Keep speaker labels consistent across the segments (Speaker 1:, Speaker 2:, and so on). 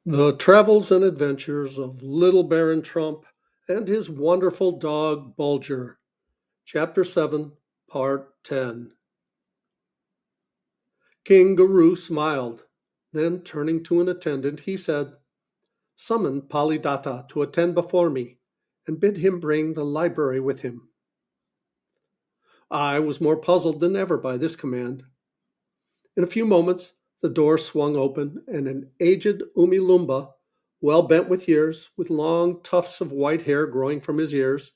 Speaker 1: The Travels and Adventures of Little Baron Trump and His Wonderful Dog Bulger, Chapter 7, Part 10. King Guru smiled. Then, turning to an attendant, he said, "Summon Palidatta to attend before me, and bid him bring the library with him." I was more puzzled than ever by this command. In a few moments, the door swung open, and an aged Umilumba, well bent with years, with long tufts of white hair growing from his ears,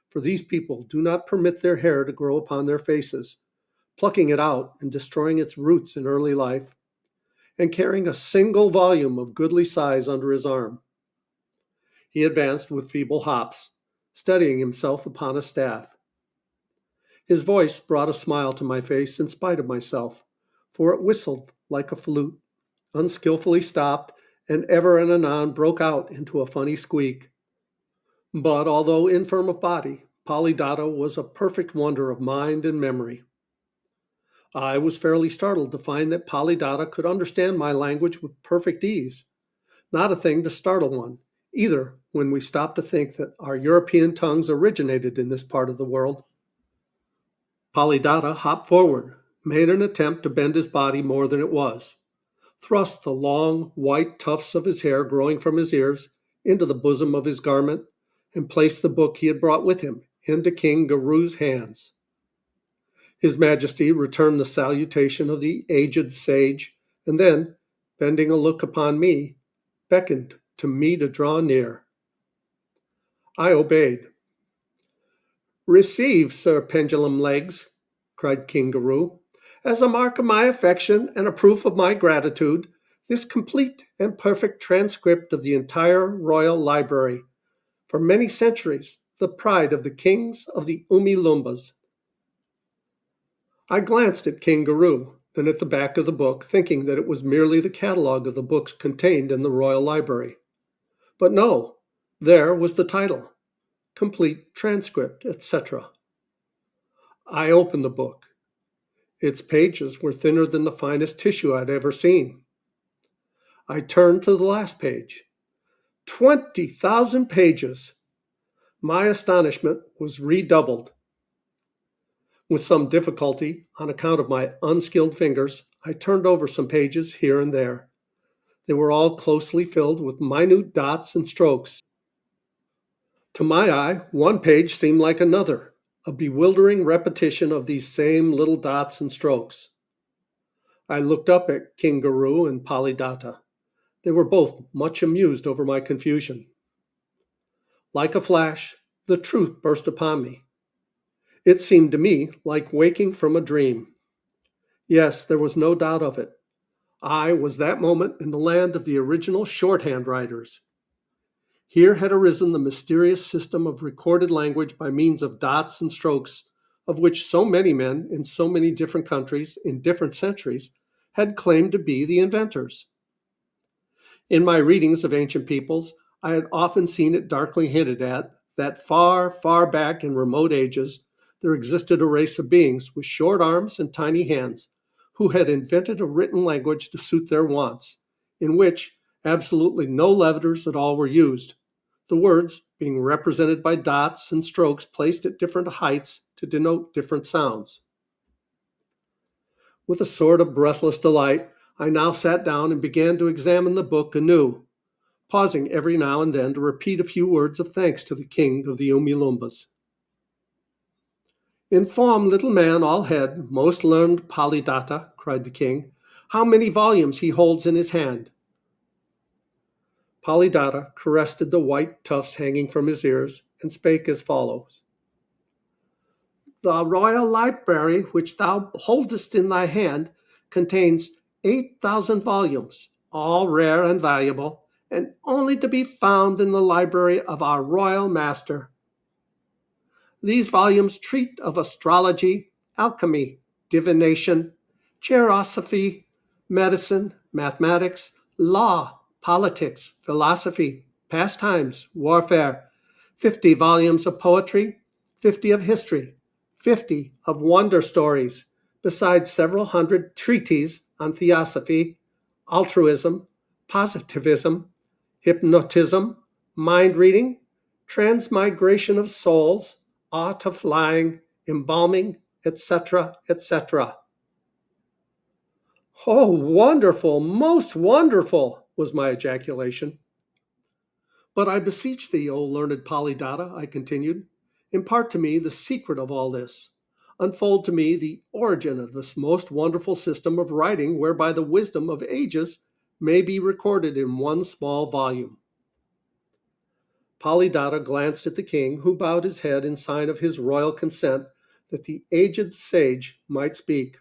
Speaker 1: for these people do not permit their hair to grow upon their faces, plucking it out and destroying its roots in early life, and carrying a single volume of goodly size under his arm. He advanced with feeble hops, steadying himself upon a staff. His voice brought a smile to my face in spite of myself, for it whistled like a flute, unskilfully stopped, and ever and anon broke out into a funny squeak. But although infirm of body, Polly was a perfect wonder of mind and memory. I was fairly startled to find that Polly could understand my language with perfect ease. Not a thing to startle one, either when we stop to think that our European tongues originated in this part of the world. Polly hopped forward, made an attempt to bend his body more than it was, thrust the long, white tufts of his hair growing from his ears into the bosom of his garment, and placed the book he had brought with him into King Guru's hands. His Majesty returned the salutation of the aged sage, and then, bending a look upon me, beckoned to me to draw near. I obeyed. "Receive, Sir Pendulum Legs," cried King Guru, "as a mark of my affection and a proof of my gratitude, this complete and perfect transcript of the entire royal library, for many centuries the pride of the kings of the Umilumbas." I glanced at King Guru, then at the back of the book, thinking that it was merely the catalogue of the books contained in the royal library. But no, there was the title, Complete Transcript, etc. I opened the book. Its pages were thinner than the finest tissue I'd ever seen. I turned to the last page. 20,000 pages! My astonishment was redoubled. With some difficulty, on account of my unskilled fingers, I turned over some pages here and there. They were all closely filled with minute dots and strokes. To my eye, one page seemed like another, a bewildering repetition of these same little dots and strokes. I looked up at King Guru and Palidatta. They were both much amused over my confusion. Like a flash, the truth burst upon me. It seemed to me like waking from a dream. Yes, there was no doubt of it. I was that moment in the land of the original shorthand writers. Here had arisen the mysterious system of recorded language by means of dots and strokes, of which so many men in so many different countries in different centuries had claimed to be the inventors. In my readings of ancient peoples, I had often seen it darkly hinted at that far, far back in remote ages, there existed a race of beings with short arms and tiny hands who had invented a written language to suit their wants, in which absolutely no letters at all were used, the words being represented by dots and strokes placed at different heights to denote different sounds. With a sort of breathless delight, I now sat down and began to examine the book anew, pausing every now and then to repeat a few words of thanks to the king of the Umilumbas. "Inform, little man all head, most learned Palidatta," cried the king, "how many volumes he holds in his hand." Palidatta caressed the white tufts hanging from his ears and spake as follows: "The royal library which thou holdest in thy hand contains 8,000 volumes, all rare and valuable, and only to be found in the library of our royal master. These volumes treat of astrology, alchemy, divination, chairosophy, medicine, mathematics, law, politics, philosophy, pastimes, warfare, 50 volumes of poetry, 50 of history, 50 of wonder stories, besides several hundred treatises on theosophy, altruism, positivism, hypnotism, mind reading, transmigration of souls, art of flying, embalming, etc., etc. Oh, wonderful, most wonderful, was my ejaculation. But I beseech thee, O learned Polydata, I continued, impart to me the secret of all this. Unfold to me the origin of this most wonderful system of writing whereby the wisdom of ages may be recorded in one small volume. Polydata glanced at the king, who bowed his head in sign of his royal consent that the aged sage might speak.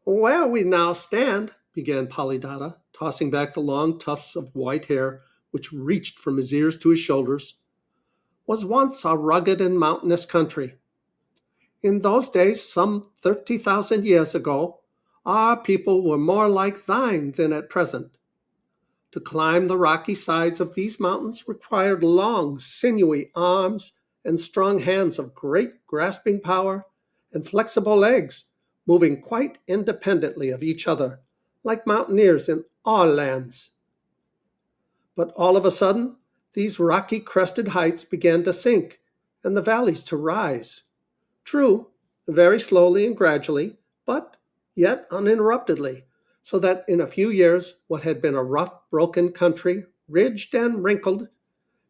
Speaker 1: Where we now stand, began Polydata, tossing back the long tufts of white hair which reached from his ears to his shoulders, was once a rugged and mountainous country. In those days, some 30,000 years ago, our people were more like thine than at present. To climb the rocky sides of these mountains required long, sinewy arms and strong hands of great grasping power and flexible legs, moving quite independently of each other, like mountaineers in all lands. But all of a sudden, these rocky crested heights began to sink, and the valleys to rise. True, very slowly and gradually, but yet uninterruptedly, so that in a few years what had been a rough, broken country, ridged and wrinkled,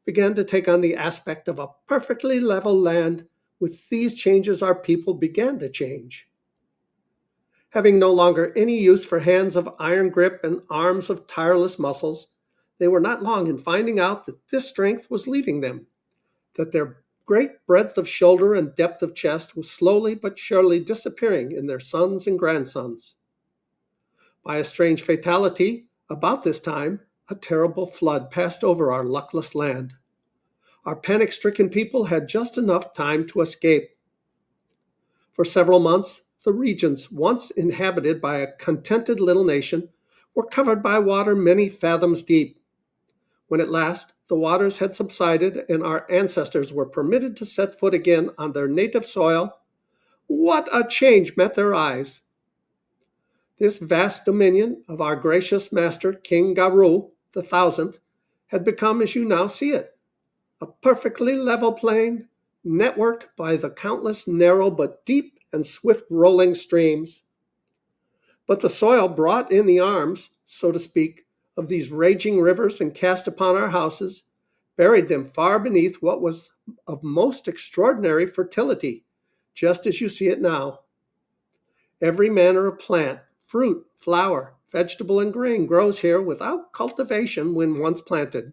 Speaker 1: began to take on the aspect of a perfectly level land. With these changes our people began to change. Having no longer any use for hands of iron grip and arms of tireless muscles, they were not long in finding out that this strength was leaving them, that their great breadth of shoulder and depth of chest was slowly but surely disappearing in their sons and grandsons. By a strange fatality, about this time, a terrible flood passed over our luckless land. Our panic-stricken people had just enough time to escape. For several months, the regions once inhabited by a contented little nation were covered by water many fathoms deep. When at last the waters had subsided and our ancestors were permitted to set foot again on their native soil, what a change met their eyes! This vast dominion of our gracious master, King Garou the Thousandth, had become as you now see it, a perfectly level plain, networked by the countless narrow but deep and swift rolling streams. But the soil brought in the arms, so to speak, of these raging rivers and cast upon our houses, buried them far beneath what was of most extraordinary fertility, just as you see it now. Every manner of plant, fruit, flower, vegetable, and grain grows here without cultivation when once planted.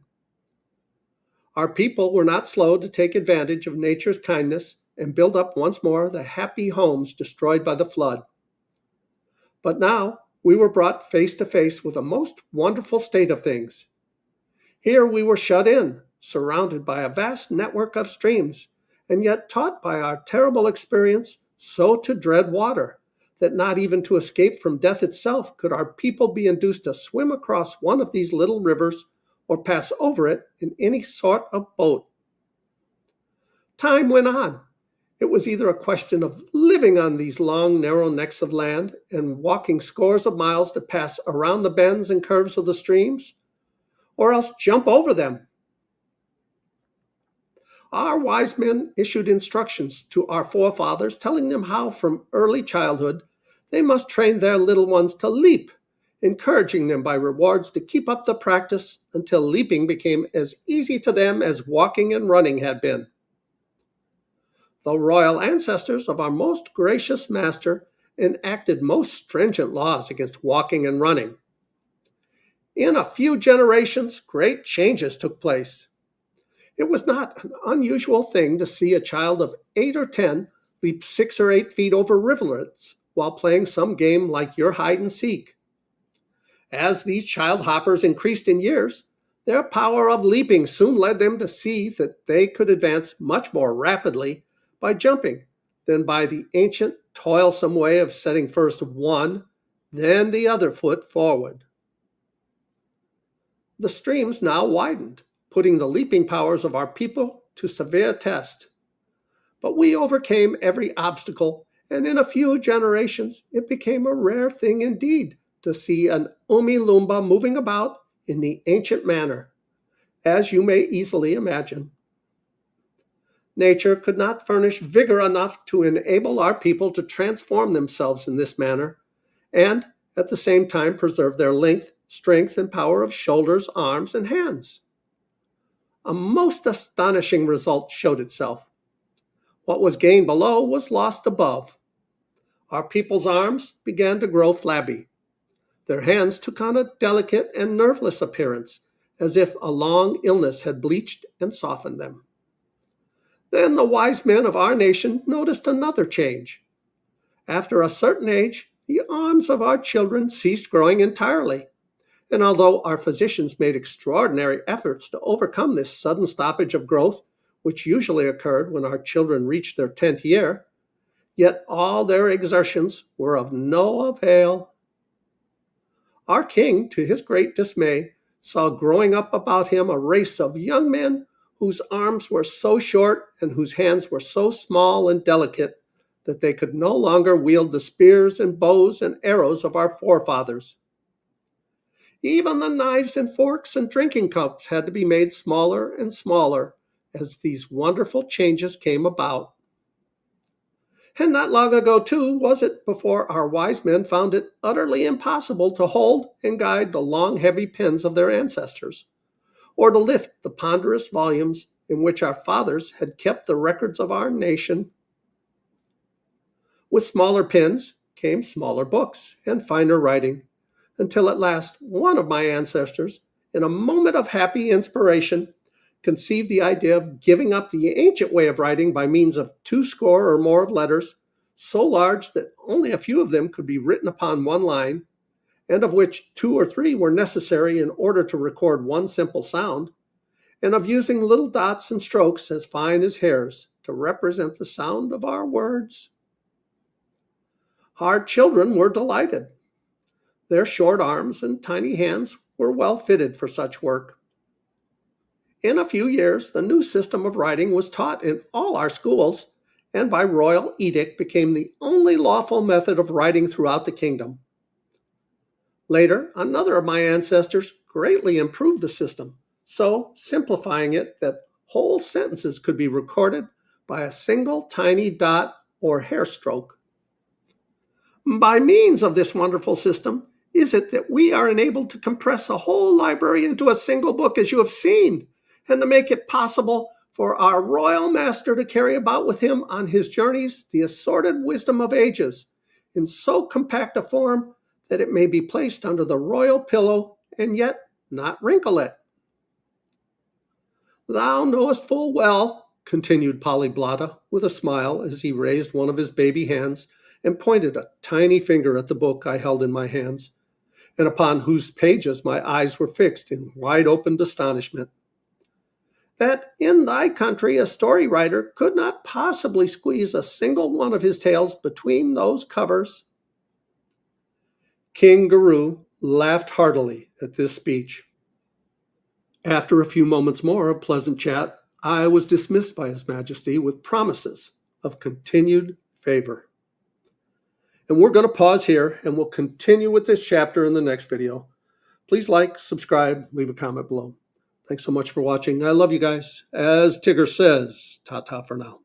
Speaker 1: Our people were not slow to take advantage of nature's kindness and build up once more the happy homes destroyed by the flood. But now we were brought face to face with a most wonderful state of things. Here we were shut in, surrounded by a vast network of streams, and yet taught by our terrible experience so to dread water that not even to escape from death itself could our people be induced to swim across one of these little rivers or pass over it in any sort of boat. Time went on. It was either a question of living on these long, narrow necks of land and walking scores of miles to pass around the bends and curves of the streams, or else jump over them. Our wise men issued instructions to our forefathers telling them how from early childhood they must train their little ones to leap, encouraging them by rewards to keep up the practice until leaping became as easy to them as walking and running had been. The royal ancestors of our most gracious master enacted most stringent laws against walking and running. In a few generations, great changes took place. It was not an unusual thing to see a child of 8 or 10 leap 6 or 8 feet over rivulets while playing some game like your hide and seek. As these child hoppers increased in years, their power of leaping soon led them to see that they could advance much more rapidly by jumping than by the ancient, toilsome way of setting first one, then the other foot forward. The streams now widened, putting the leaping powers of our people to severe test. But we overcame every obstacle, and in a few generations it became a rare thing indeed to see an Lumba moving about in the ancient manner, as you may easily imagine. Nature could not furnish vigor enough to enable our people to transform themselves in this manner, and at the same time preserve their length, strength, and power of shoulders, arms, and hands. A most astonishing result showed itself. What was gained below was lost above. Our people's arms began to grow flabby. Their hands took on a delicate and nerveless appearance, as if a long illness had bleached and softened them. Then the wise men of our nation noticed another change. After a certain age, the arms of our children ceased growing entirely. And although our physicians made extraordinary efforts to overcome this sudden stoppage of growth, which usually occurred when our children reached their 10th year, yet all their exertions were of no avail. Our king, to his great dismay, saw growing up about him a race of young men whose arms were so short and whose hands were so small and delicate that they could no longer wield the spears and bows and arrows of our forefathers. Even the knives and forks and drinking cups had to be made smaller and smaller as these wonderful changes came about. And not long ago, too, was it before our wise men found it utterly impossible to hold and guide the long, heavy pens of their ancestors, or to lift the ponderous volumes in which our fathers had kept the records of our nation. With smaller pens came smaller books and finer writing, until at last one of my ancestors, in a moment of happy inspiration, conceived the idea of giving up the ancient way of writing by means of 20 or more of letters, so large that only a few of them could be written upon one line, and of which 2 or 3 were necessary in order to record one simple sound, and of using little dots and strokes as fine as hairs to represent the sound of our words. Our children were delighted. Their short arms and tiny hands were well fitted for such work. In a few years, the new system of writing was taught in all our schools, and by royal edict became the only lawful method of writing throughout the kingdom. Later, another of my ancestors greatly improved the system, so simplifying it that whole sentences could be recorded by a single tiny dot or hair stroke. By means of this wonderful system is it that we are enabled to compress a whole library into a single book, as you have seen, and to make it possible for our royal master to carry about with him on his journeys the assorted wisdom of ages in so compact a form that it may be placed under the royal pillow and yet not wrinkle it. Thou knowest full well, continued Polyblotta with a smile as he raised one of his baby hands and pointed a tiny finger at the book I held in my hands, and upon whose pages my eyes were fixed in wide-opened astonishment, that in thy country a story writer could not possibly squeeze a single one of his tales between those covers. King Guru laughed heartily at this speech. After a few moments more of pleasant chat, I was dismissed by His Majesty with promises of continued favor. And we're going to pause here, and we'll continue with this chapter in the next video. Please like, subscribe, leave a comment below. Thanks so much for watching. I love you guys. As Tigger says, ta-ta for now.